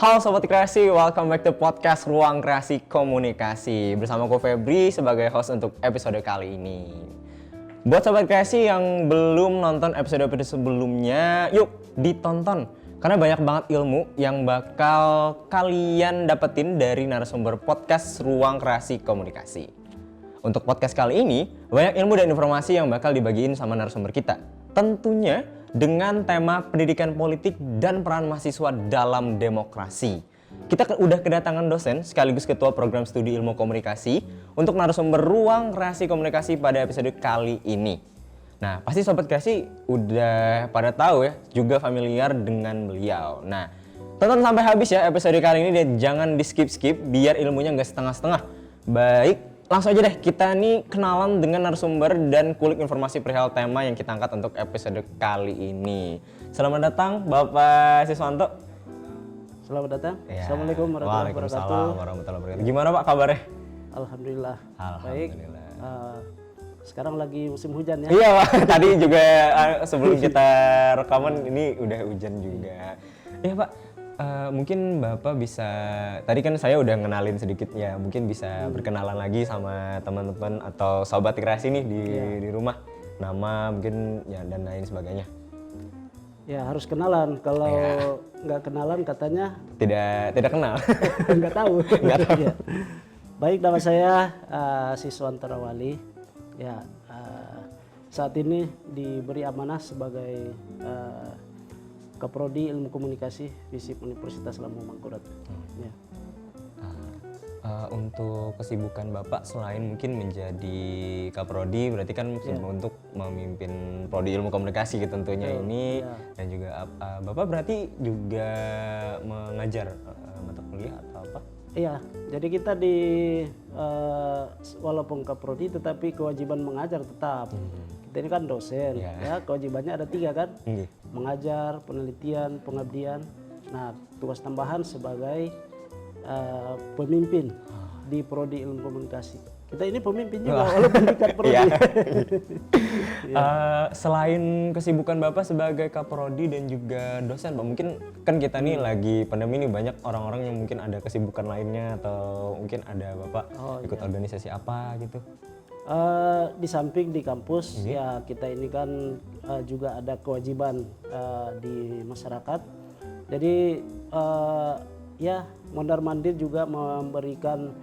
Halo Sobat Kreasi, welcome back to podcast Ruang Kreasi Komunikasi. Bersama aku Febri sebagai host untuk episode kali ini. Buat Sobat Kreasi yang belum nonton episode sebelumnya, yuk ditonton. Karena banyak banget ilmu yang bakal kalian dapetin dari narasumber podcast Ruang Kreasi Komunikasi. Untuk podcast kali ini, banyak ilmu dan informasi yang bakal dibagiin sama narasumber kita. Tentunya dengan tema pendidikan politik dan peran mahasiswa dalam demokrasi. Kita udah kedatangan dosen sekaligus ketua program studi ilmu komunikasi untuk narasumber Ruang Kreasi Komunikasi pada episode kali ini. Nah, pasti Sobat Kreasi udah pada tahu ya, juga familiar dengan beliau. Nah, tonton sampai habis ya episode kali ini dan jangan di skip-skip biar ilmunya nggak setengah-setengah. Baik, langsung aja deh kita nih kenalan dengan narasumber dan kulik informasi perihal tema yang kita angkat untuk episode kali ini. Selamat datang Bapak Siswanto. Selamat datang. Ya. Assalamualaikum warahmatullahi wabarakatuh. Waalaikumsalam warahmatullahi wabarakatuh. Gimana Pak kabarnya? Alhamdulillah. Alhamdulillah. Baik. Sekarang lagi musim hujan ya. Iya Pak, tadi juga sebelum kita rekaman ini udah hujan juga. Iya Pak, mungkin Bapak bisa, tadi kan saya udah ngenalin sedikit ya, mungkin bisa berkenalan lagi sama teman-teman atau Sobat Kreasi nih di rumah. Nama mungkin ya dan lain sebagainya. Ya harus kenalan. Kalau nggak kenalan katanya Tidak kenal. nggak tahu. Nggak tahu. Ya. Baik, nama saya Siswanto Rawali. Ya, saat ini diberi amanah sebagai Kaprodi Ilmu Komunikasi FISIP Universitas Lampung Mangkurat. Ya. Untuk kesibukan Bapak selain mungkin menjadi Kaprodi, berarti kan untuk memimpin Prodi Ilmu Komunikasi gitu tentunya ini, dan juga Bapak berarti juga mengajar mata kuliah atau apa? Iya, jadi kita walaupun Kaprodi tetapi kewajiban mengajar tetap. Kita ini kan dosen, ya kewajibannya ada 3 kan, mengajar, penelitian, pengabdian. Nah, tugas tambahan sebagai pemimpin di Prodi Ilmu Komunikasi. Kita ini pemimpin juga walaupun di Kaprodi. Selain kesibukan Bapak sebagai Kaprodi dan juga dosen, Pak, mungkin kan kita nih lagi pandemi nih, banyak orang-orang yang mungkin ada kesibukan lainnya atau mungkin ada Bapak ikut organisasi apa gitu? Di samping di kampus ya kita ini kan juga ada kewajiban di masyarakat. Jadi ya mondar-mandir juga memberikan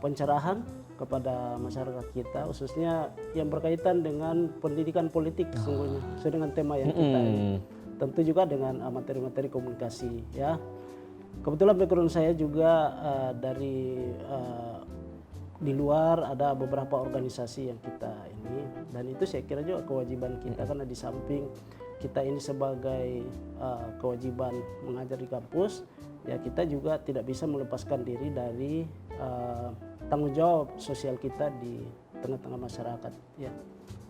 pencerahan kepada masyarakat kita, khususnya yang berkaitan dengan pendidikan politik sesungguhnya, sesuai dengan tema yang kita ini. Tentu juga dengan materi-materi komunikasi ya. Kebetulan background saya juga dari di luar ada beberapa organisasi yang kita ini, dan itu saya kira juga kewajiban kita karena di samping kita ini sebagai kewajiban mengajar di kampus, ya kita juga tidak bisa melepaskan diri dari tanggung jawab sosial kita di tengah-tengah masyarakat. Ya,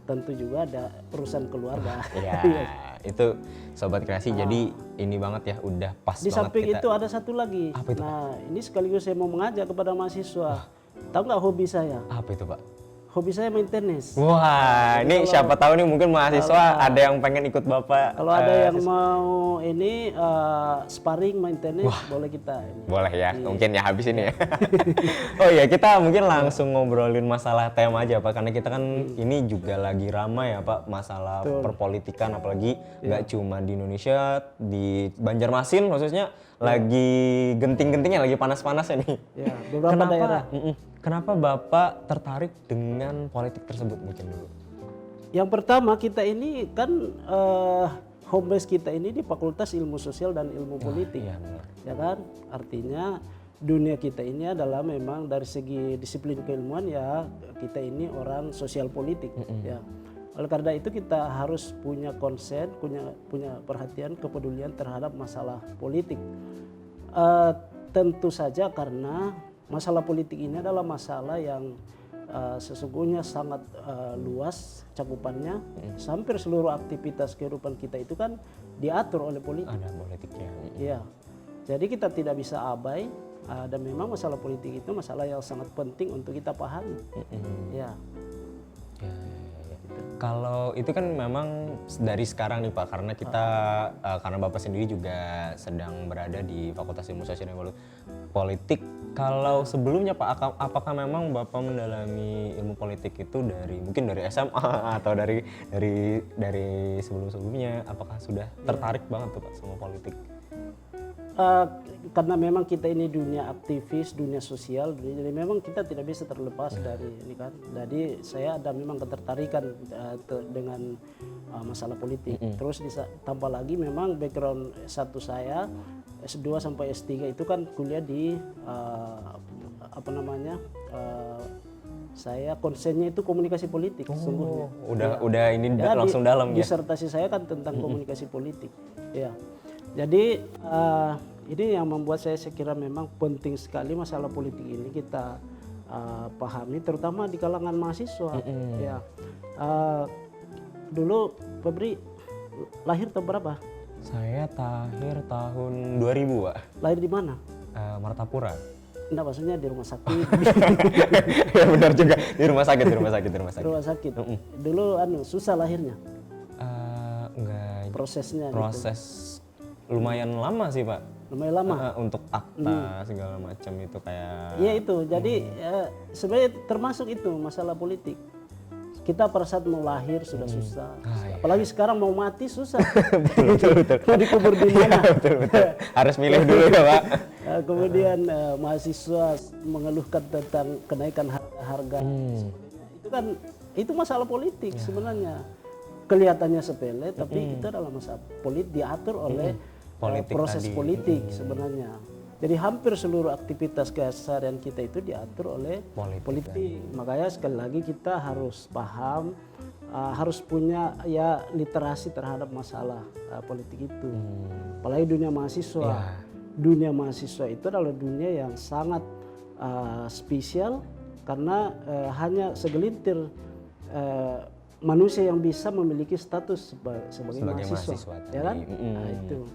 tentu juga ada urusan keluarga. Ya, itu Sobat Kreasi. Jadi ini banget ya, udah pas di banget samping kita. itu ada satu lagi. Apa itu, nah, ini sekaligus saya mau mengajak kepada mahasiswa. Tahu nggak hobi saya? Apa itu Pak? Hobi saya main tenis. Wah, ini siapa tahu nih mungkin mahasiswa ada yang pengen ikut Bapak. Kalau ada yang mau ini sparring main tenis, boleh kita. Ini. Boleh ya, mungkin ya habis ini ya. Oh iya, kita mungkin langsung ngobrolin masalah tema aja Pak, karena kita kan ini juga lagi ramai ya Pak, masalah perpolitikan, apalagi nggak cuma di Indonesia, di Banjarmasin khususnya lagi genting-gentingnya, lagi panas-panasnya nih. Ya, beberapa daerah. Kenapa Bapak tertarik dengan politik tersebut mungkin dulu? Yang pertama, kita ini kan home base kita ini di Fakultas Ilmu Sosial dan Ilmu Politik. Ya kan? Artinya dunia kita ini adalah memang dari segi disiplin keilmuan ya kita ini orang sosial politik ya. Oleh karena itu kita harus punya konsen, punya perhatian, kepedulian terhadap masalah politik. Tentu saja karena masalah politik ini adalah masalah yang sesungguhnya sangat luas cakupannya. Hampir seluruh aktivitas kehidupan kita itu kan diatur oleh politik. Ada politiknya. Iya. Jadi kita tidak bisa abai, dan memang masalah politik itu masalah yang sangat penting untuk kita pahami. Ya. Kalau itu kan memang dari sekarang nih Pak, karena kita karena Bapak sendiri juga sedang berada di Fakultas Ilmu Sosial dan Politik. Kalau sebelumnya Pak, apakah memang Bapak mendalami ilmu politik itu mungkin dari SMA atau dari sebelum-sebelumnya? Apakah sudah tertarik banget tuh Pak sama politik? Karena memang kita ini dunia aktivis, dunia sosial, jadi memang kita tidak bisa terlepas dari ini kan. Jadi saya ada memang ketertarikan dengan masalah politik. Terus tambah lagi memang background satu saya S2 sampai S3 itu kan kuliah di saya konsennya itu komunikasi politik sungguhnya. Udah ini langsung dalam ya. Disertasi saya kan tentang komunikasi politik. Ya. Jadi ini yang membuat saya kira memang penting sekali masalah politik ini kita pahami, terutama di kalangan mahasiswa. Ya, dulu Febri lahir tahun berapa? Saya lahir tahun 2000 Pak. Lahir di mana? Martapura. Enggak, maksudnya di rumah sakit. Ya benar juga, di rumah sakit. Rumah sakit. Dulu susah lahirnya. Enggak. Prosesnya. Proses lumayan lama sih Pak. Lumayan lama. Untuk akta segala macam itu kayak. Iya itu. Jadi sebenarnya termasuk itu masalah politik. Kita pada saat mau lahir sudah susah. Apalagi sekarang mau mati susah. betul. Mau dikubur di mana? betul. Harus milih dulu ya Pak. Kemudian mahasiswa mengeluhkan tentang kenaikan harga. Itu kan itu masalah politik sebenarnya. Kelihatannya sepele tapi itu adalah masalah politik diatur oleh proses politik sebenarnya. Jadi hampir seluruh aktivitas keseharian kita itu diatur oleh politik. Makanya sekali lagi kita harus paham, harus punya ya literasi terhadap masalah politik itu. Apalagi dunia mahasiswa. Dunia mahasiswa itu adalah dunia yang sangat spesial karena hanya segelintir manusia yang bisa memiliki status sebagai mahasiswa ya kan? Nah, itu.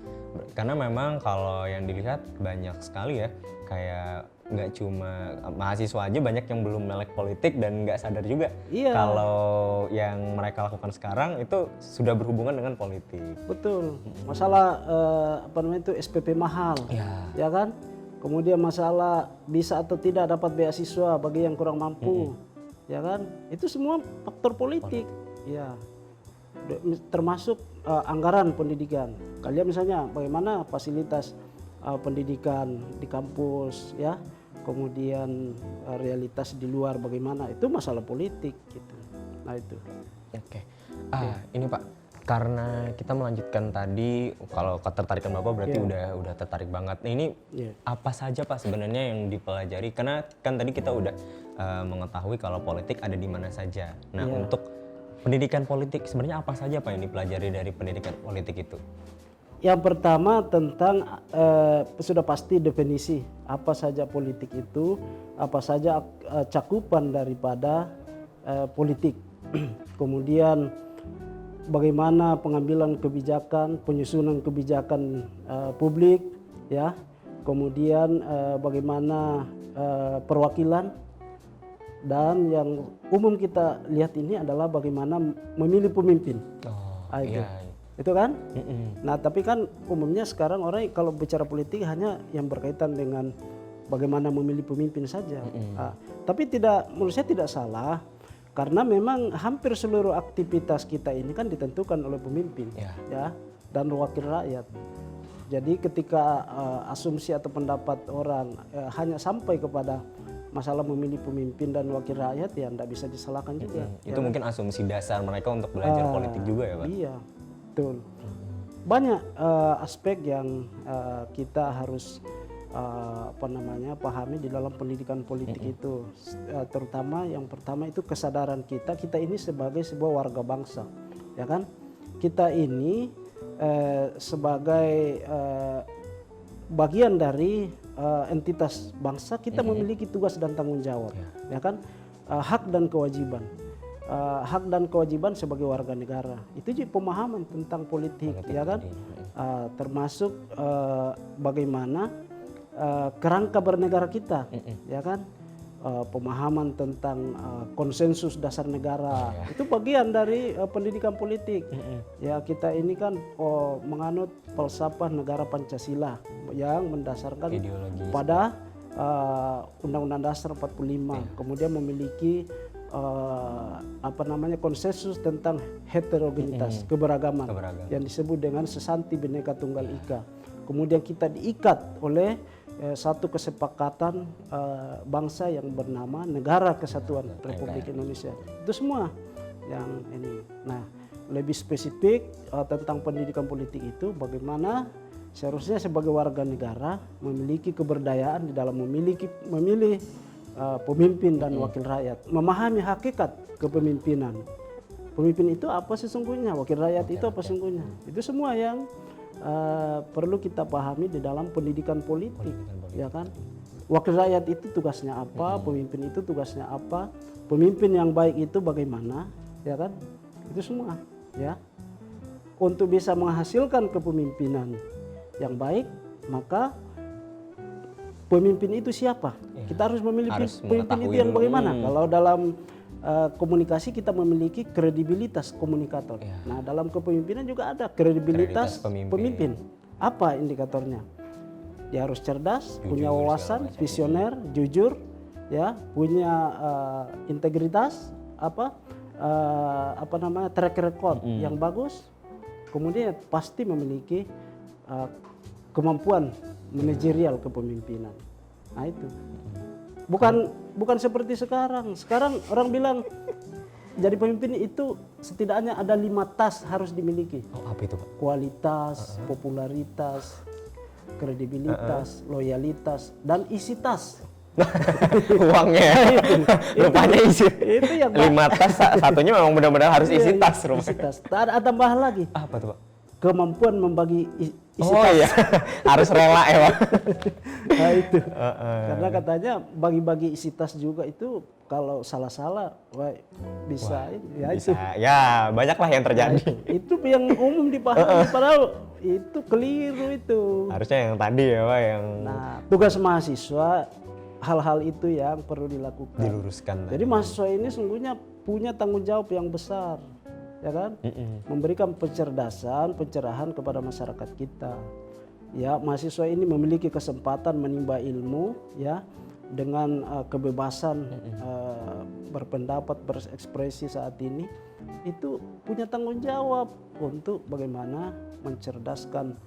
Karena memang kalau yang dilihat banyak sekali ya, kayak nggak cuma mahasiswa aja banyak yang belum melek politik dan nggak sadar juga kalau yang mereka lakukan sekarang itu sudah berhubungan dengan politik. Betul. Masalah itu SPP mahal, ya kan? Kemudian masalah bisa atau tidak dapat beasiswa bagi yang kurang mampu, ya kan? Itu semua faktor politik. Ya. Termasuk anggaran pendidikan. Kalian misalnya bagaimana fasilitas pendidikan di kampus ya, kemudian realitas di luar bagaimana, itu masalah politik gitu. Nah itu. Oke. Ini Pak, karena kita melanjutkan tadi, kalau ketertarikan Bapak berarti udah tertarik banget. Nah, ini apa saja Pak sebenarnya yang dipelajari? Karena kan tadi kita udah mengetahui kalau politik ada di mana saja. Nah untuk pendidikan politik sebenarnya apa saja Pak yang dipelajari dari pendidikan politik itu? Yang pertama tentang sudah pasti definisi apa saja politik itu, apa saja cakupan daripada politik. Kemudian bagaimana pengambilan kebijakan, penyusunan kebijakan publik, ya. Kemudian bagaimana perwakilan. Dan yang umum kita lihat ini adalah bagaimana memilih pemimpin. Itu kan? Nah tapi kan umumnya sekarang orang kalau bicara politik hanya yang berkaitan dengan bagaimana memilih pemimpin saja. Tapi menurut saya tidak salah, karena memang hampir seluruh aktivitas kita ini kan ditentukan oleh pemimpin, ya, dan wakil rakyat. Jadi ketika asumsi atau pendapat orang hanya sampai kepada masalah memilih pemimpin dan wakil rakyat, ya tidak bisa disalahkan juga. Itu mungkin asumsi dasar mereka untuk belajar politik juga ya Pak? Iya, betul. Banyak aspek yang kita harus pahami di dalam pendidikan politik itu. Terutama yang pertama itu kesadaran kita ini sebagai sebuah warga bangsa, ya kan? Kita ini sebagai bagian dari entitas bangsa, kita memiliki tugas dan tanggung jawab, ya kan? Hak dan kewajiban. Hak dan kewajiban sebagai warga negara itu juga pemahaman tentang politik, ya kan? Termasuk bagaimana kerangka bernegara kita, ya kan? pemahaman tentang konsensus dasar negara. Itu bagian dari pendidikan politik. Ya, kita ini kan menganut falsafah negara Pancasila yang mendasarkan Ideologi. pada Undang-Undang Dasar 45. Kemudian memiliki konsensus tentang heterogenitas, keberagaman yang disebut dengan sesanti Bhinneka Tunggal Ika. Kemudian kita diikat oleh satu kesepakatan bangsa yang bernama Negara Kesatuan Republik Indonesia. Itu semua yang ini. Nah, lebih spesifik tentang pendidikan politik itu bagaimana seharusnya sebagai warga negara memiliki keberdayaan di dalam memilih pemimpin dan wakil rakyat, memahami hakikat kepemimpinan. Pemimpin itu apa sesungguhnya, wakil rakyat itu apa sesungguhnya. Itu semua yang perlu kita pahami di dalam pendidikan politik, ya kan? Wakil rakyat itu tugasnya apa, pemimpin itu tugasnya apa, pemimpin yang baik itu bagaimana, ya kan? Itu semua, ya. Untuk bisa menghasilkan kepemimpinan yang baik, maka pemimpin itu siapa? Kita harus memilih pemimpin itu yang bagaimana. Kalau dalam komunikasi kita memiliki kredibilitas komunikator. Nah, dalam kepemimpinan juga ada kredibilitas pemimpin. Apa indikatornya? Dia harus cerdas, punya wawasan, visioner, jujur, ya, punya integritas, track record yang bagus. Kemudian pasti memiliki kemampuan manajerial kepemimpinan. Nah, itu. Bukan seperti sekarang. Sekarang orang bilang jadi pemimpin itu setidaknya ada 5 tas harus dimiliki. Oh, apa itu, Pak? Kualitas, popularitas, kredibilitas, loyalitas, dan isi tas. Uangnya. Rupanya isi. Itu yang 5 tas, satunya memang benar-benar harus isi tas. Isi tas. Ada tambahan lagi. Apa tuh, Pak? Kemampuan membagi isi tas. Iya, harus rela ya, Pak. Nah, itu. Karena katanya bagi-bagi isi tas juga itu kalau salah-salah bisa. Bisa. Ya, banyaklah yang terjadi. Nah, itu yang umum dipahami, padahal itu keliru itu. Harusnya yang tadi ya, Pak, yang tugas mahasiswa hal-hal itu yang perlu dilakukan. Diluruskan. Jadi mahasiswa ini sungguhnya punya tanggung jawab yang besar. Ya kan, memberikan pencerdasan, pencerahan kepada masyarakat kita. Ya, mahasiswa ini memiliki kesempatan menimba ilmu, ya, dengan kebebasan berpendapat, berekspresi saat ini, itu punya tanggung jawab untuk bagaimana mencerdaskan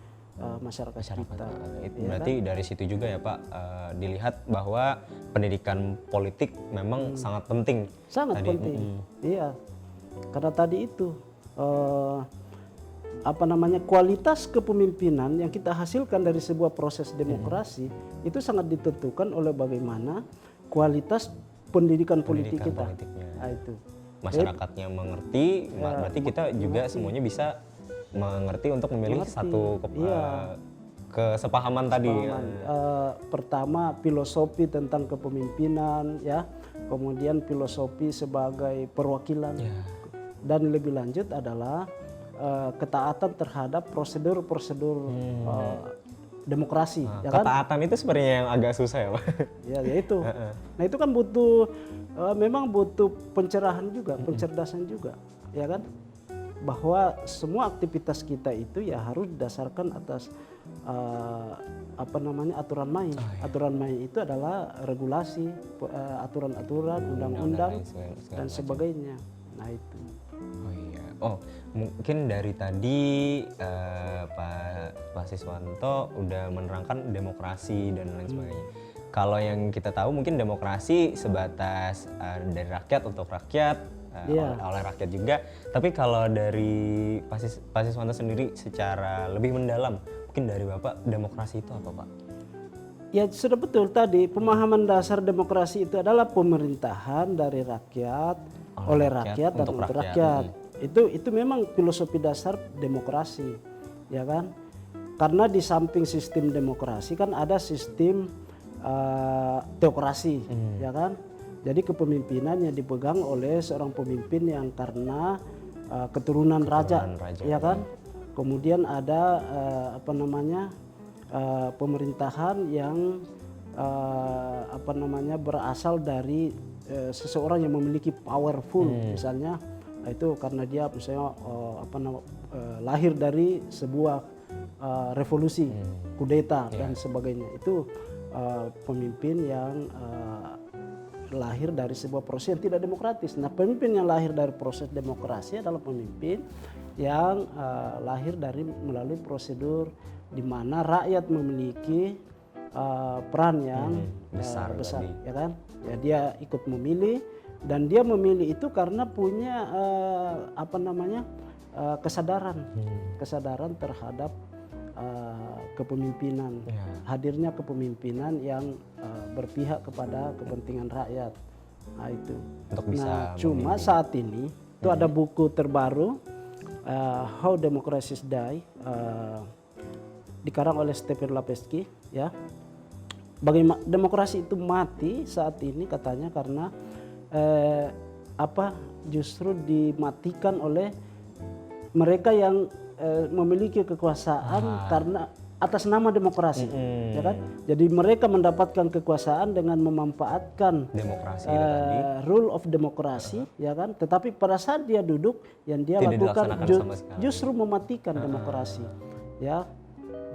masyarakat kita. Itu berarti kan? Dari situ juga ya, Pak, dilihat bahwa pendidikan politik memang sangat penting. Sangat penting, iya. Karena tadi itu kualitas kepemimpinan yang kita hasilkan dari sebuah proses demokrasi itu sangat ditentukan oleh bagaimana kualitas pendidikan politik kita. Nah, itu masyarakatnya mengerti, berarti kita juga semuanya bisa mengerti untuk memilih satu kesepahaman tadi. Pertama filosofi tentang kepemimpinan, ya, kemudian filosofi sebagai perwakilan. Dan lebih lanjut adalah ketaatan terhadap prosedur-prosedur demokrasi. Ya kan? Ketaatan itu sebenarnya yang agak susah ya, Pak. Ya itu. Nah, itu kan memang butuh pencerahan juga, pencerdasan juga, ya kan? Bahwa semua aktivitas kita itu ya harus didasarkan atas aturan main. Aturan main itu adalah regulasi, aturan-aturan, undang-undang dan sebagainya. Nah, itu. Oh iya. Oh, mungkin dari tadi Pak Siswanto udah menerangkan demokrasi dan lain sebagainya. Kalau yang kita tahu mungkin demokrasi sebatas dari rakyat untuk rakyat, oleh rakyat juga. Tapi kalau dari Pak Siswanto sendiri secara lebih mendalam, mungkin dari Bapak demokrasi itu apa, Pak? Ya, sudah betul tadi, pemahaman dasar demokrasi itu adalah pemerintahan dari rakyat, oleh rakyat dan untuk rakyat. Itu memang filosofi dasar demokrasi, ya kan? Karena di samping sistem demokrasi kan ada sistem teokrasi, ya kan? Jadi kepemimpinan yang dipegang oleh seorang pemimpin yang karena keturunan raja, ya kan? Kemudian ada pemerintahan yang berasal dari seseorang yang memiliki powerful misalnya. Nah, itu karena dia misalnya lahir dari sebuah revolusi, kudeta dan sebagainya. Itu pemimpin yang lahir dari sebuah proses yang tidak demokratis. Nah, pemimpin yang lahir dari proses demokrasi adalah pemimpin yang lahir dari melalui prosedur di mana rakyat memiliki peran yang besar, ya kan? Ya, dia ikut memilih dan dia memilih itu karena punya kesadaran terhadap kepemimpinan, hadirnya kepemimpinan yang berpihak kepada kepentingan rakyat. Nah, itu. Untuk bisa Cuma saat ini itu ada buku terbaru How Democracies Die, dikarang oleh Stephen Lapesky, ya. Bagaimana demokrasi itu mati saat ini katanya karena justru dimatikan oleh mereka yang memiliki kekuasaan karena atas nama demokrasi, ya kan? Jadi mereka mendapatkan kekuasaan dengan memanfaatkan demokrasi rule of demokrasi, ya kan? Tetapi pada saat dia duduk, yang dia tidak lakukan sama sekali. justru mematikan demokrasi, ya.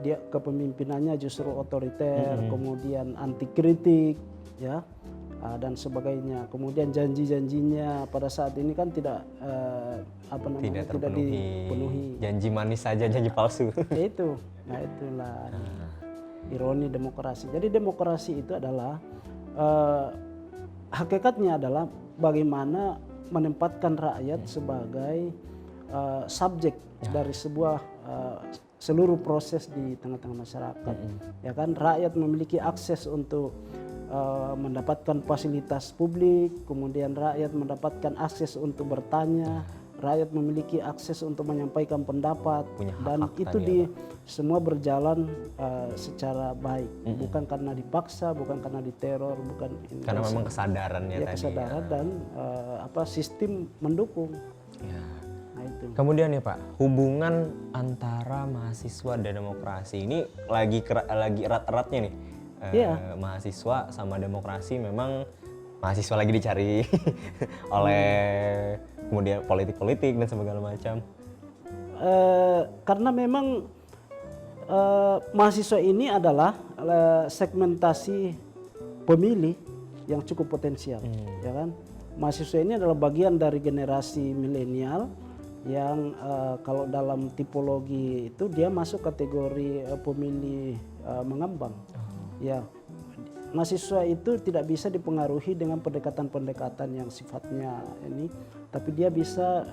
Dia kepemimpinannya justru otoriter, kemudian anti kritik, ya. Dan sebagainya. Kemudian janji-janjinya pada saat ini kan tidak dipenuhi. Janji manis saja, janji palsu. Ya itu. Nah, itulah ironi demokrasi. Jadi demokrasi itu adalah hakikatnya adalah bagaimana menempatkan rakyat sebagai subjek dari sebuah seluruh proses di tengah-tengah masyarakat. Ya kan, rakyat memiliki akses untuk mendapatkan fasilitas publik, kemudian rakyat mendapatkan akses untuk bertanya, rakyat memiliki akses untuk menyampaikan pendapat, dan itu semua berjalan secara baik, bukan karena dipaksa, bukan karena diteror, bukan karena memang kesadarannya tadi. Kesadaran dan sistem mendukung. Ya. Nah, itu. Kemudian ya Pak, hubungan antara mahasiswa dan demokrasi ini lagi erat-eratnya nih. Mahasiswa sama demokrasi memang mahasiswa lagi dicari oleh kemudian politik-politik dan segala macam. Karena memang mahasiswa ini adalah segmentasi pemilih yang cukup potensial, ya kan? Mahasiswa ini adalah bagian dari generasi milenial yang kalau dalam tipologi itu dia masuk kategori pemilih mengambang. Ya, mahasiswa itu tidak bisa dipengaruhi dengan pendekatan-pendekatan yang sifatnya ini, tapi dia bisa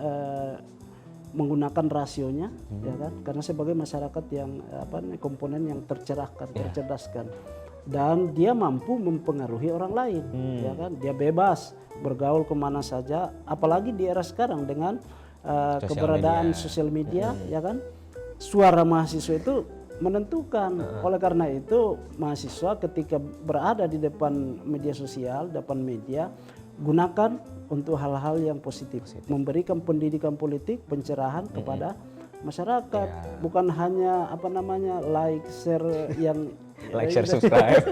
menggunakan rasionya, ya kan? Karena sebagai masyarakat yang komponen yang tercerahkan, tercerdaskan, dan dia mampu mempengaruhi orang lain, ya kan? Dia bebas bergaul kemana saja, apalagi di era sekarang dengan keberadaan sosial media, ya kan? Suara mahasiswa itu menentukan. Oleh karena itu mahasiswa ketika berada di depan media sosial, depan media, gunakan untuk hal-hal yang positif. Memberikan pendidikan politik, pencerahan kepada masyarakat, bukan hanya like, share yang subscribe.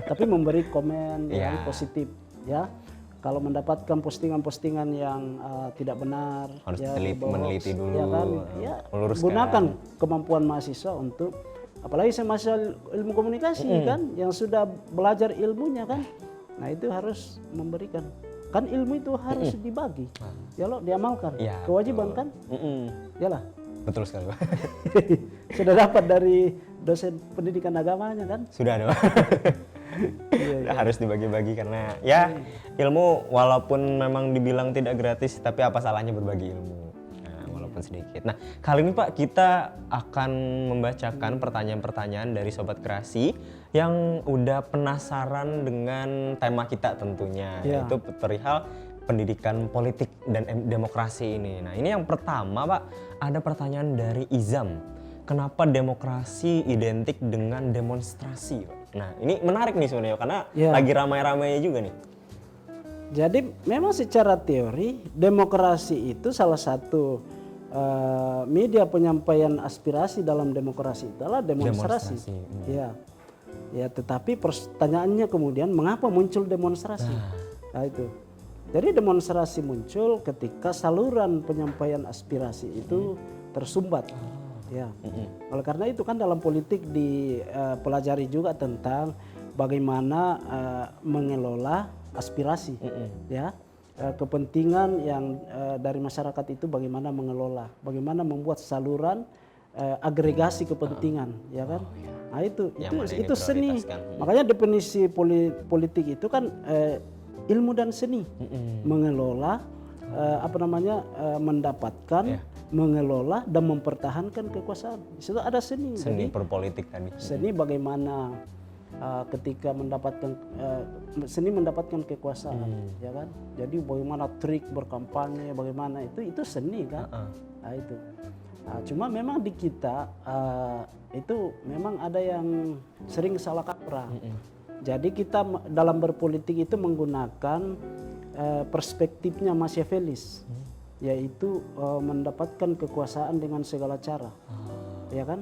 tapi memberi komen yang positif, ya. Kalau mendapatkan postingan-postingan yang tidak benar, harus meneliti dulu, ya kan, meluruskan. Gunakan kemampuan mahasiswa untuk, apalagi mahasiswa ilmu komunikasi kan, yang sudah belajar ilmunya kan, nah itu harus memberikan, kan ilmu itu harus dibagi, ya loh, diamalkan, kewajiban kan, yalah. Betul sekali Pak. Sudah dapat dari dosen pendidikan agamanya kan? Sudah ada Pak. Harus dibagi-bagi karena ya ilmu walaupun memang dibilang tidak gratis, tapi apa salahnya berbagi ilmu, walaupun sedikit. Nah, kali ini Pak kita akan membacakan pertanyaan-pertanyaan dari Sobat Kreasi yang udah penasaran dengan tema kita tentunya, yaitu perihal pendidikan politik dan demokrasi ini. Nah, ini yang pertama Pak, ada pertanyaan dari Izam. Kenapa demokrasi identik dengan demonstrasi, Pak? Nah, ini menarik nih sebenarnya karena lagi ramai-ramainya juga nih. Jadi memang secara teori demokrasi itu salah satu media penyampaian aspirasi dalam demokrasi adalah demonstrasi. Ya. Ya, tetapi pertanyaannya kemudian mengapa muncul demonstrasi? Nah itu. Jadi demonstrasi muncul ketika saluran penyampaian aspirasi itu tersumbat. Ya. Oleh karena itu kan dalam politik dipelajari juga tentang bagaimana mengelola aspirasi, ya. Kepentingan yang dari masyarakat itu bagaimana mengelola, bagaimana membuat saluran agregasi kepentingan, ya kan? Nah itu seni. Makanya definisi politik itu kan ilmu dan seni, mengelola mendapatkan, mengelola dan mempertahankan kekuasaan. Di situ ada seni. Seni berpolitik tadi. Seni bagaimana ketika seni mendapatkan kekuasaan, ya kan? Jadi bagaimana trik berkampanye, bagaimana itu seni kan? Nah itu. Nah, cuma memang di kita itu memang ada yang sering salah kaprah. Jadi kita dalam berpolitik itu menggunakan perspektifnya Machiavellis, yaitu mendapatkan kekuasaan dengan segala cara, ya kan?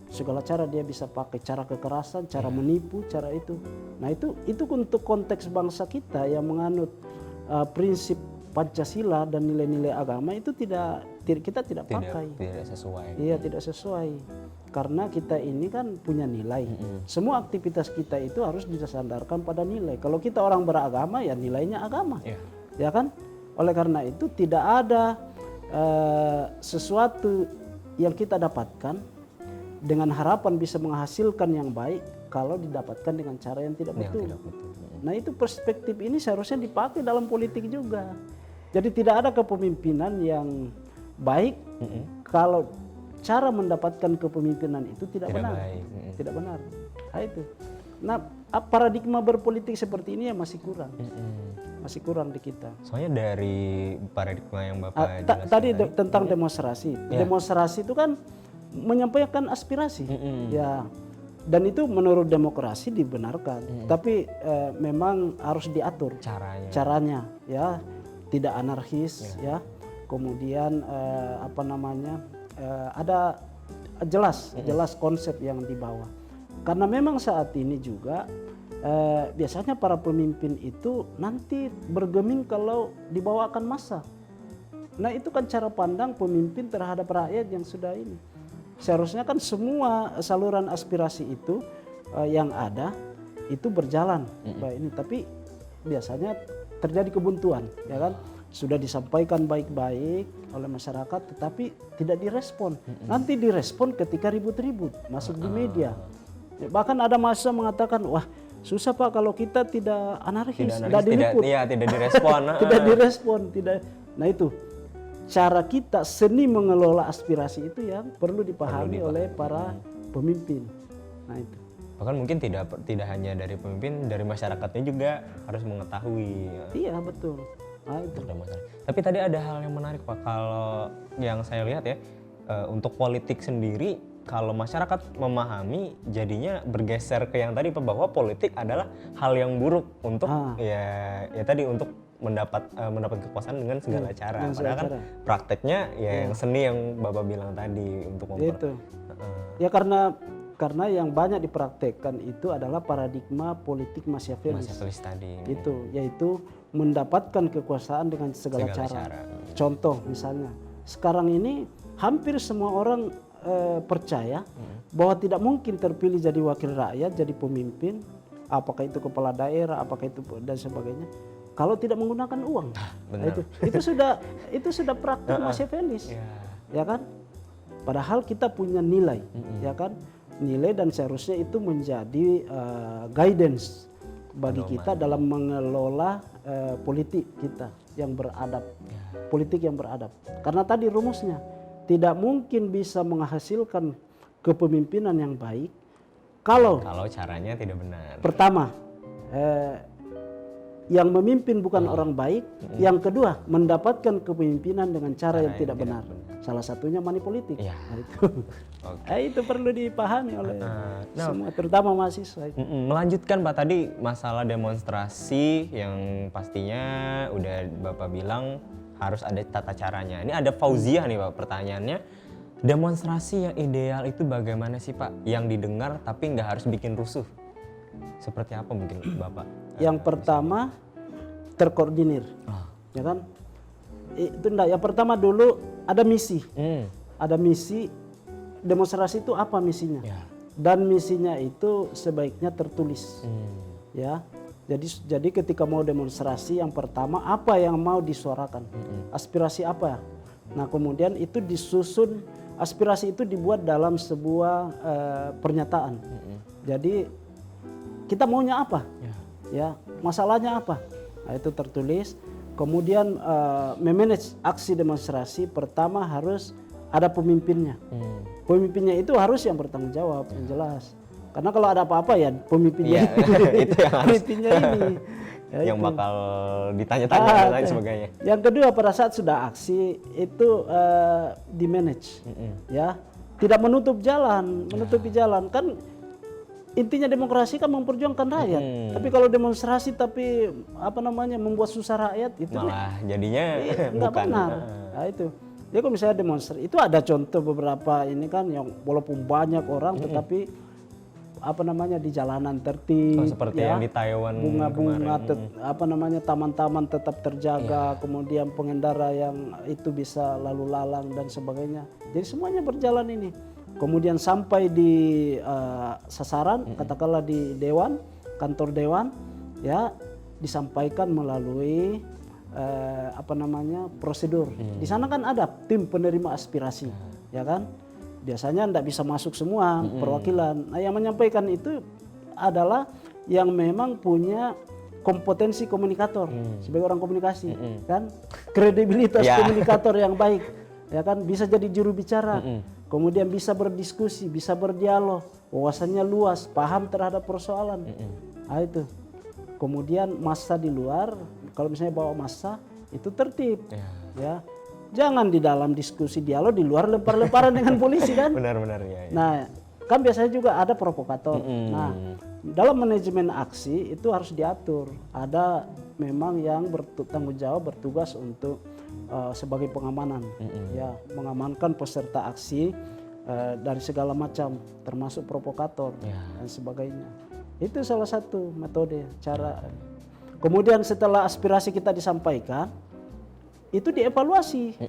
Segala cara dia bisa pakai, cara kekerasan, cara menipu, cara itu. Nah itu untuk konteks bangsa kita yang menganut prinsip Pancasila dan nilai-nilai agama itu kita tidak pakai. Tidak sesuai. Iya, tidak sesuai. Karena kita ini kan punya nilai. Semua aktivitas kita itu harus disandarkan pada nilai. Kalau kita orang beragama ya nilainya agama. Ya kan? Oleh karena itu tidak ada sesuatu yang kita dapatkan dengan harapan bisa menghasilkan yang baik kalau didapatkan dengan cara yang tidak betul. Nah itu perspektif ini seharusnya dipakai dalam politik juga. Jadi tidak ada kepemimpinan yang baik kalau cara mendapatkan kepemimpinan itu tidak benar. Tidak benar. Nah itu. Nah paradigma berpolitik seperti ini ya masih kurang. Masih kurang di kita. Soalnya dari paradigma yang Bapak jelaskan tadi tentang demonstrasi. Demonstrasi itu kan menyampaikan aspirasi, ya, dan itu menurut demokrasi dibenarkan, tapi memang harus diatur caranya, ya, tidak anarkis, ya, kemudian ada jelas konsep yang dibawa, karena memang saat ini juga biasanya para pemimpin itu nanti bergeming kalau dibawakan massa. Nah itu kan cara pandang pemimpin terhadap rakyat yang sudah ini. Seharusnya kan semua saluran aspirasi itu yang ada itu berjalan baik ini, tapi biasanya terjadi kebuntuan, ya kan? Sudah disampaikan baik-baik oleh masyarakat, tetapi tidak direspon. Nanti direspon ketika ribut-ribut masuk di media. Bahkan ada mahasiswa mengatakan, wah susah Pak kalau kita tidak anarkis, tidak diliput, tidak direspon, tidak direspon, tidak. Nah itu. Cara kita seni mengelola aspirasi itu yang perlu dipahami oleh para pemimpin. Nah itu. Bahkan mungkin tidak hanya dari pemimpin, dari masyarakatnya juga harus mengetahui. Iya betul. Nah, itu. Tapi tadi ada hal yang menarik Pak, kalau yang saya lihat ya, untuk politik sendiri kalau masyarakat memahami jadinya bergeser ke yang tadi Pak, bahwa politik adalah hal yang buruk untuk ya tadi untuk mendapat kekuasaan dengan segala cara. Padahal kan prakteknya ya yang seni yang Bapak bilang tadi untuk itu. Ya karena yang banyak dipraktekkan itu adalah paradigma politik Machiavellis tadi. Itu yaitu mendapatkan kekuasaan dengan segala cara. Contoh misalnya, sekarang ini hampir semua orang percaya bahwa tidak mungkin terpilih jadi wakil rakyat, jadi pemimpin, apakah itu kepala daerah, apakah itu dan sebagainya, kalau tidak menggunakan uang. Nah, itu sudah praktik Machiavellis, ya kan? Padahal kita punya nilai, ya kan? Nilai dan seharusnya itu menjadi guidance bagi kita dalam mengelola politik kita yang beradab, politik yang beradab. Karena tadi rumusnya tidak mungkin bisa menghasilkan kepemimpinan yang baik kalau caranya tidak benar. Pertama, yang memimpin bukan orang baik. Yang kedua, mendapatkan kepemimpinan dengan cara yang tidak benar. Salah satunya money politik. Nah, itu. Itu perlu dipahami oleh semua, terutama mahasiswa. Melanjutkan Pak tadi masalah demonstrasi yang pastinya udah Bapak bilang harus ada tata caranya. Ini ada Fauziah nih Pak, pertanyaannya, Demonstrasi yang ideal itu bagaimana sih Pak? Yang didengar tapi nggak harus bikin rusuh. Seperti apa mungkin Bapak? Yang pertama terkoordinir, ya kan? Itu enggak. Yang pertama dulu ada misi. Ada misi. Demonstrasi itu apa misinya? Ya. Dan misinya itu sebaiknya tertulis, ya. Jadi ketika mau demonstrasi, yang pertama apa yang mau disuarakan, aspirasi apa. Nah kemudian itu disusun, aspirasi itu dibuat dalam sebuah pernyataan. Jadi kita maunya apa, ya masalahnya apa. Nah, itu tertulis. Kemudian memanage aksi demonstrasi, pertama harus ada pemimpinnya. Pemimpinnya itu harus yang bertanggung jawab, yang jelas. Karena kalau ada apa-apa ya pemimpinnya itu yang harus pemimpinnya ini. Ya, yang itu. bakal ditanya-tanya dan lain sebagainya. Yang kedua pada saat sudah aksi itu di manage, ya tidak menutupi jalan kan intinya demokrasi kan memperjuangkan rakyat. Tapi kalau demonstrasi tapi apa namanya membuat susah rakyat itu Malah jadinya nggak bukan. benar. Nah, itu. Jadi kalau misalnya demonstrasi itu ada contoh beberapa ini kan yang walaupun banyak orang tetapi apa namanya di jalanan tertib, seperti ya, yang di Taiwan bunga-bunga kemarin. apa namanya taman-taman tetap terjaga, kemudian pengendara yang itu bisa lalu lalang dan sebagainya. Jadi semuanya berjalan ini. Kemudian sampai di sasaran, katakanlah di dewan, kantor dewan, ya disampaikan melalui apa namanya prosedur. Di sana kan ada tim penerima aspirasi, ya kan? Biasanya tidak bisa masuk semua perwakilan. Nah, yang menyampaikan itu adalah yang memang punya kompetensi komunikator sebagai orang komunikasi, kan? Kredibilitas komunikator yang baik, ya kan? Bisa jadi juru bicara, kemudian bisa berdiskusi, bisa berdialog, wawasannya luas, paham terhadap persoalan. Nah, itu. Kemudian massa di luar, kalau misalnya bawa massa itu tertib, ya. Jangan di dalam diskusi dialog di luar lempar-lemparan dengan polisi kan. Benar-benar ya. Nah, kan biasanya juga ada provokator. Nah, dalam manajemen aksi itu harus diatur. Ada memang yang bertanggung jawab bertugas untuk sebagai pengamanan, ya, mengamankan peserta aksi dari segala macam, termasuk provokator dan sebagainya. Itu salah satu metode cara. Kemudian setelah aspirasi kita disampaikan, itu dievaluasi.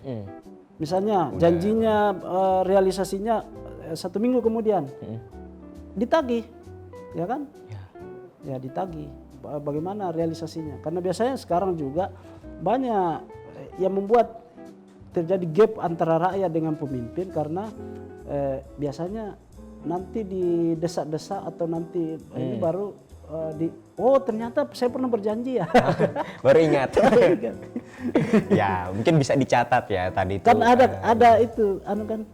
Misalnya janjinya realisasinya 1 minggu kemudian ditagih, ya kan? Ya ditagih. Bagaimana realisasinya? Karena biasanya sekarang juga banyak yang membuat terjadi gap antara rakyat dengan pemimpin karena biasanya nanti didesak-desak atau nanti ini baru oh ternyata saya pernah berjanji ya. Baru ingat. Ya mungkin bisa dicatat ya tadi itu. Kan ada itu, kan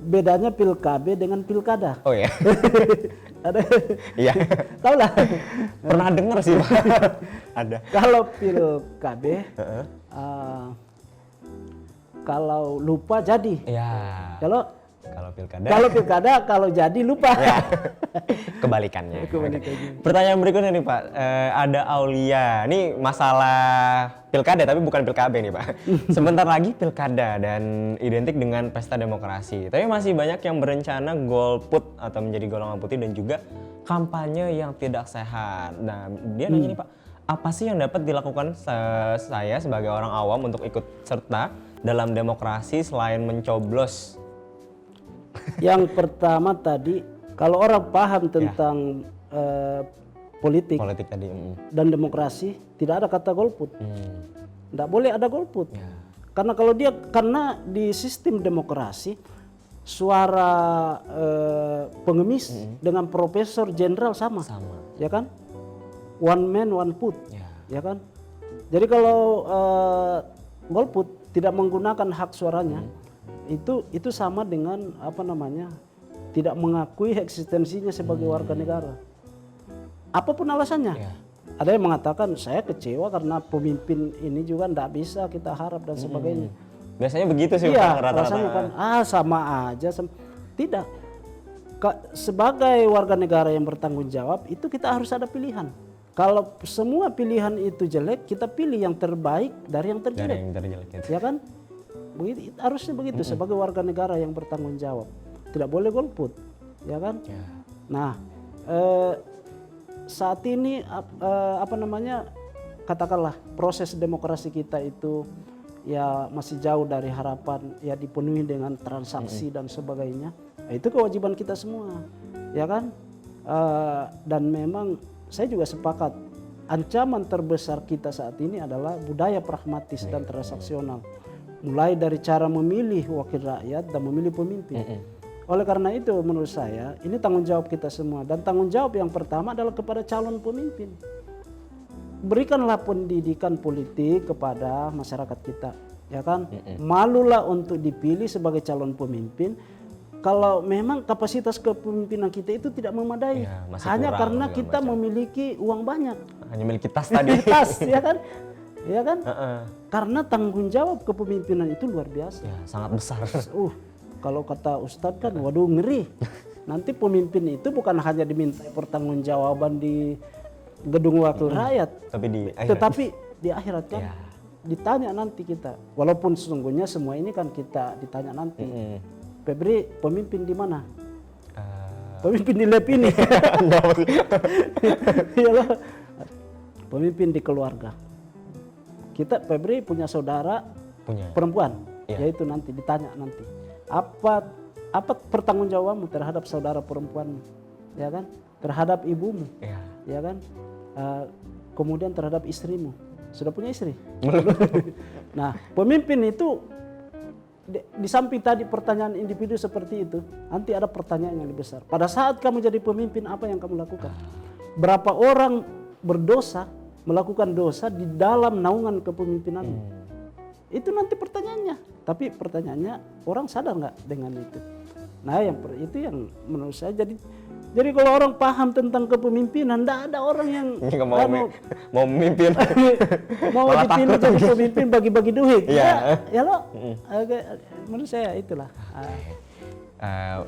bedanya pilkada dengan pilkada. Oh ya. Ada. Iya. Tahu lah. Pernah dengar sih Pak. Ada. Kalau pilkada, kalau lupa jadi. Ya. Kalau pilkada. kalau jadi lupa. Ya. Kebalikannya. Pertanyaan berikutnya nih Pak, ada Aulia. Ini masalah pilkada tapi bukan pilkada nih Pak. Sebentar lagi pilkada dan identik dengan pesta demokrasi. Tapi masih banyak yang berencana golput atau menjadi golongan putih dan juga kampanye yang tidak sehat. Nah dia nanya nih Pak, apa sih yang dapat dilakukan saya sebagai orang awam untuk ikut serta dalam demokrasi selain mencoblos? Yang pertama tadi, kalau orang paham tentang politik tadi dan demokrasi, tidak ada kata golput. Tidak boleh ada golput. Karena karena di sistem demokrasi suara pengemis dengan profesor jenderal sama, ya kan? One man one vote, ya kan? Jadi kalau golput tidak menggunakan hak suaranya, itu sama dengan apa namanya? Tidak mengakui eksistensinya sebagai warga negara. Apapun alasannya. Ada yang mengatakan saya kecewa karena pemimpin ini juga tidak bisa kita harap dan sebagainya. Biasanya begitu sih Iya, Pak, rata-rata. rasanya kan sama aja. Tidak. Sebagai warga negara yang bertanggung jawab itu kita harus ada pilihan. Kalau semua pilihan itu jelek, kita pilih yang terbaik dari yang terjelek. Dari yang terjelek itu. Ya kan? Begitu, harusnya begitu sebagai warga negara yang bertanggung jawab. Tidak boleh golput, ya kan? Ya. Nah, saat ini katakanlah proses demokrasi kita itu ya masih jauh dari harapan, ya dipenuhi dengan transaksi dan sebagainya. Nah, itu kewajiban kita semua, ya kan? Dan memang saya juga sepakat, ancaman terbesar kita saat ini adalah budaya pragmatis dan transaksional. Mulai dari cara memilih wakil rakyat dan memilih pemimpin. Oleh karena itu menurut saya ini tanggung jawab kita semua, dan tanggung jawab yang pertama adalah kepada calon pemimpin. Berikanlah pendidikan politik kepada masyarakat kita, ya kan? Malulah untuk dipilih sebagai calon pemimpin kalau memang kapasitas kepemimpinan kita itu tidak memadai, Ya, hanya kurang, karena segala kita macam. memiliki uang banyak. Hanya miliki tas tadi. Tas, ya kan? Ya kan? Heeh. Karena tanggung jawab kepemimpinan itu luar biasa. Ya, sangat besar. Kalau kata Ustadz kan, waduh ngeri. Nanti pemimpin itu bukan hanya diminta pertanggungjawaban di gedung wakil rakyat, Tapi di tetapi di akhirat kan Ya. ditanya nanti kita. Walaupun sesungguhnya semua ini kan kita ditanya nanti. Febri pemimpin di mana? Pemimpin di lab ini. Iyalah. Pemimpin di keluarga. Kita Febri punya saudara punya. perempuan, Iya. yaitu nanti ditanya nanti apa pertanggungjawabanmu terhadap saudara perempuanmu, ya kan, terhadap ibumu, Ya. ya kan, kemudian terhadap istrimu. Sudah punya istri? Nah, pemimpin itu di samping tadi pertanyaan individu seperti itu, nanti ada pertanyaan yang lebih besar. Pada saat kamu jadi pemimpin, apa yang kamu lakukan? Berapa orang berdosa, melakukan dosa di dalam naungan kepemimpinanmu? Itu nanti pertanyaannya. Tapi pertanyaannya, orang sadar nggak dengan itu? Nah, itu yang menurut saya jadi kalau orang paham tentang kepemimpinan, nggak ada orang yang Nggak mau memimpin. mau Malah dipilih takut. jadi pemimpin bagi-bagi duit. Iya. Ya lo, menurut saya itulah.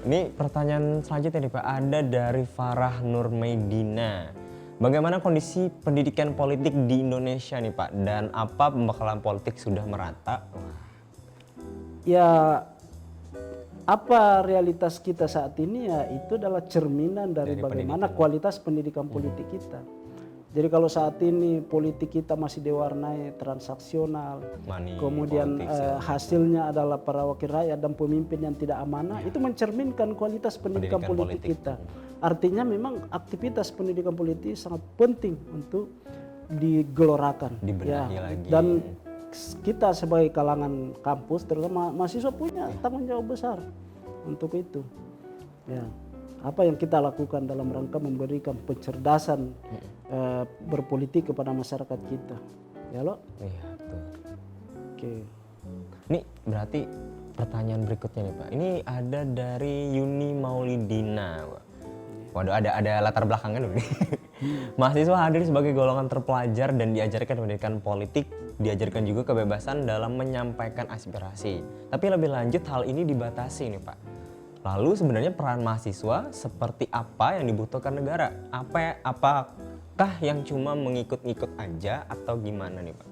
Ini pertanyaan selanjutnya nih Pak, ada dari Farah Nurmedina. Bagaimana kondisi pendidikan politik di Indonesia nih Pak, dan apa pembekalan politik sudah merata? Ya, apa realitas kita saat ini ya itu adalah cerminan dari bagaimana kualitas pendidikan politik kita. Jadi kalau saat ini politik kita masih diwarnai transaksional, Money kemudian politics, ya. hasilnya adalah para wakil rakyat dan pemimpin yang tidak amanah, itu mencerminkan kualitas pendidikan politik kita. Artinya memang aktivitas pendidikan politik sangat penting untuk digelorakan. Dibenahi lagi. Dan kita sebagai kalangan kampus, terutama mahasiswa, punya tanggung jawab besar untuk itu. Ya, apa yang kita lakukan dalam rangka memberikan pencerdasan berpolitik kepada masyarakat kita, ya lo? Iya betul. Oke. Ini berarti pertanyaan berikutnya nih Pak. Ini ada dari Yuni Maulidina. Waduh, ada latar belakangnya dulu nih. Mahasiswa hadir sebagai golongan terpelajar dan diajarkan pendidikan politik, diajarkan juga kebebasan dalam menyampaikan aspirasi. Tapi lebih lanjut hal ini dibatasi nih Pak. Lalu sebenarnya peran mahasiswa seperti apa yang dibutuhkan negara? Apakah yang cuma mengikut-ngikut aja atau gimana nih Pak?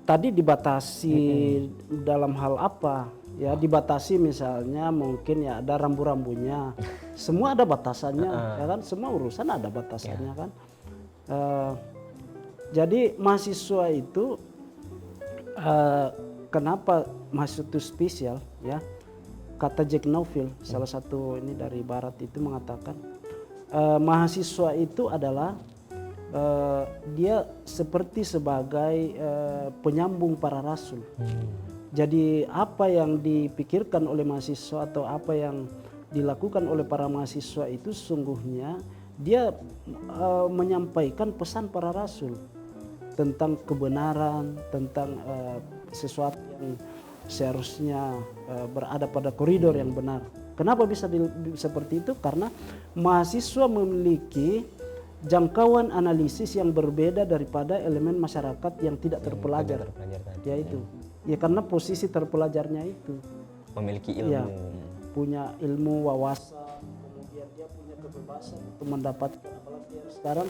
Tadi dibatasi dalam hal apa? Ya dibatasi misalnya mungkin ya ada rambu-rambunya. Semua ada batasannya, ya kan? Semua urusan ada batasannya kan. Jadi mahasiswa itu kenapa mahasiswa itu spesial ya? Kata Jack Neville, salah satu ini dari barat itu mengatakan mahasiswa itu adalah dia seperti sebagai penyambung para rasul. Jadi apa yang dipikirkan oleh mahasiswa atau apa yang dilakukan oleh para mahasiswa itu sungguhnya dia menyampaikan pesan para rasul tentang kebenaran, tentang sesuatu yang seharusnya berada pada koridor yang benar. Kenapa bisa seperti itu? Karena mahasiswa memiliki jangkauan analisis yang berbeda daripada elemen masyarakat yang tidak terpelajar. Ya itu. Ya karena posisi terpelajarnya itu Memiliki ilmu. ya, punya ilmu, wawasan, kemudian dia punya kebebasan untuk mendapatkan, apalagi yang sekarang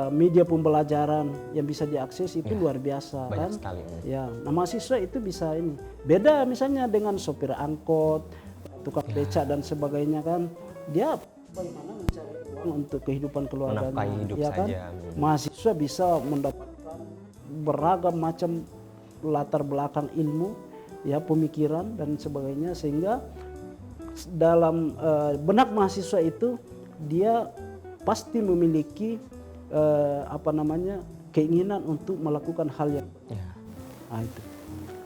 media pembelajaran yang bisa diakses itu luar biasa banyak kan. sekali. Ya, nah mahasiswa itu bisa ini. Beda misalnya dengan sopir angkot, tukang becak dan sebagainya kan. Dia bagaimana mencari uang untuk kehidupan keluarganya. Menafkahi hidup ya kan? saja. Mahasiswa bisa mendapatkan beragam macam latar belakang ilmu, ya pemikiran dan sebagainya, sehingga dalam benak mahasiswa itu dia pasti memiliki keinginan untuk melakukan hal yang nah,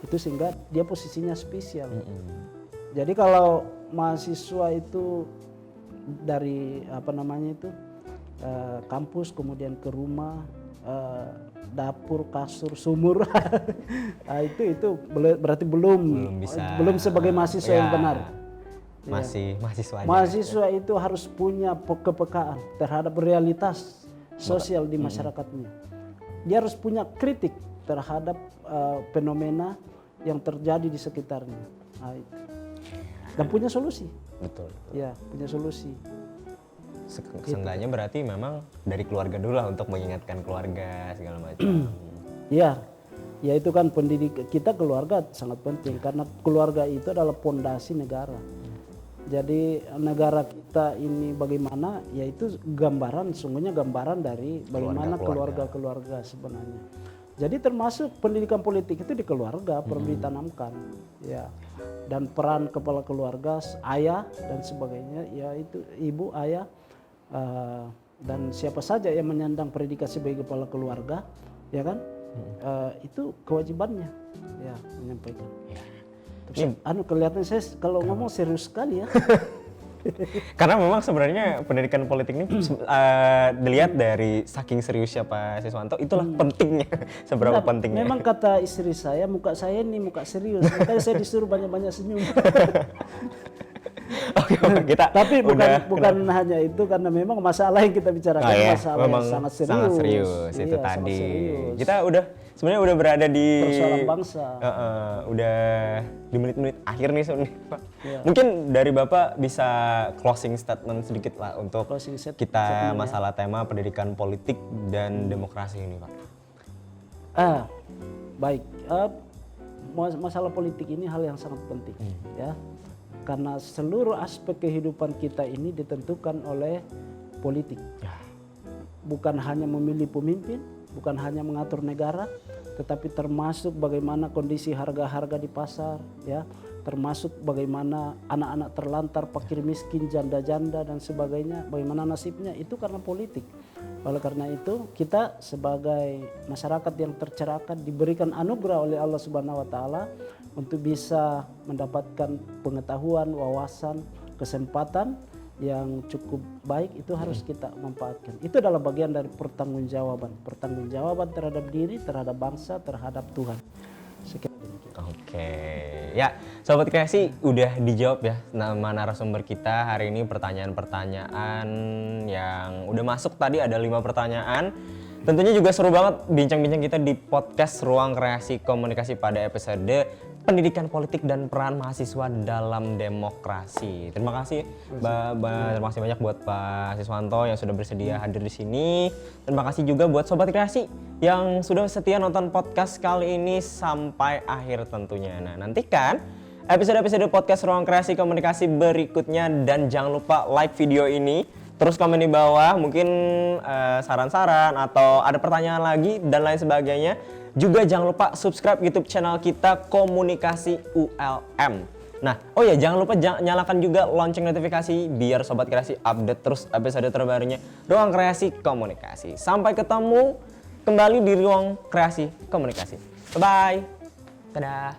itu sehingga dia posisinya spesial. Jadi kalau mahasiswa itu dari kampus kemudian ke rumah, dapur, kasur, sumur, nah, itu berarti belum sebagai mahasiswa yang benar. Masih mahasiswa aja. Mahasiswa itu harus punya kepekaan terhadap realitas sosial di masyarakatnya. Dia harus punya kritik terhadap fenomena yang terjadi di sekitarnya. Nah, itu. Dan punya solusi. Betul. Ya, punya solusi. Seenggaknya berarti memang dari keluarga dulu lah untuk mengingatkan keluarga segala macam. Iya. Ya itu kan pendidik kita, keluarga sangat penting karena keluarga itu adalah pondasi negara. Jadi negara kita ini bagaimana, yaitu sungguhnya gambaran dari bagaimana keluarga sebenarnya. Jadi termasuk pendidikan politik itu di keluarga perlu ditanamkan, ya. Dan peran kepala keluarga, ayah dan sebagainya, ya itu ibu, ayah, dan siapa saja yang menyandang predikat sebagai kepala keluarga, ya kan, itu kewajibannya, ya menyampaikan. Kelihatan saya kalau ngomong serius sekali ya. Karena memang sebenarnya pendidikan politik ini dilihat dari saking seriusnya Pak Siswanto, itulah pentingnya, seberapa pentingnya. Memang kata istri saya, muka saya ini muka serius, makanya saya disuruh banyak-banyak senyum. Oke, kita tapi bukan hanya itu, karena memang masalah yang kita bicarakan masalah yang sangat serius. Sangat serius itu iya, tadi. Serius. Kita sebenarnya udah berada di persoalan bangsa. Udah di menit-menit akhir nih sebenarnya, Pak. Ya. Mungkin dari Bapak bisa closing statement sedikit lah untuk kita masalah tema pendidikan politik dan demokrasi ini, Pak. Baik. Masalah politik ini hal yang sangat penting, ya. Karena seluruh aspek kehidupan kita ini ditentukan oleh politik. Bukan hanya memilih pemimpin, bukan hanya mengatur negara, tetapi termasuk bagaimana kondisi harga-harga di pasar, ya, termasuk bagaimana anak-anak terlantar, fakir miskin, janda-janda dan sebagainya, bagaimana nasibnya, itu karena politik. Oleh karena itu kita sebagai masyarakat yang tercerahkan diberikan anugerah oleh Allah Subhanahu wa taala untuk bisa mendapatkan pengetahuan, wawasan, kesempatan yang cukup baik, itu harus kita manfaatkan. Itu adalah bagian dari pertanggungjawaban terhadap diri, terhadap bangsa, terhadap Tuhan. Sekian. Oke, ya Sobat Kreasi udah dijawab ya nama narasumber kita hari ini, pertanyaan-pertanyaan yang udah masuk tadi ada 5 pertanyaan. Tentunya juga seru banget bincang-bincang kita di podcast Ruang Kreasi Komunikasi pada episode pendidikan politik dan peran mahasiswa dalam demokrasi. Terima kasih, terima kasih banyak buat Pak Siswanto yang sudah bersedia hadir di sini. Terima kasih juga buat Sobat Kreasi yang sudah setia nonton podcast kali ini sampai akhir tentunya. Nah, nantikan episode-episode podcast Ruang Kreasi Komunikasi berikutnya dan jangan lupa like video ini. Terus komen di bawah, mungkin saran-saran atau ada pertanyaan lagi dan lain sebagainya. Juga jangan lupa subscribe YouTube channel kita Komunikasi ULM. Nah, oh ya jangan lupa nyalakan juga lonceng notifikasi biar Sobat Kreasi update terus episode terbarunya Ruang Kreasi Komunikasi. Sampai ketemu kembali di Ruang Kreasi Komunikasi. Bye-bye. Dadah.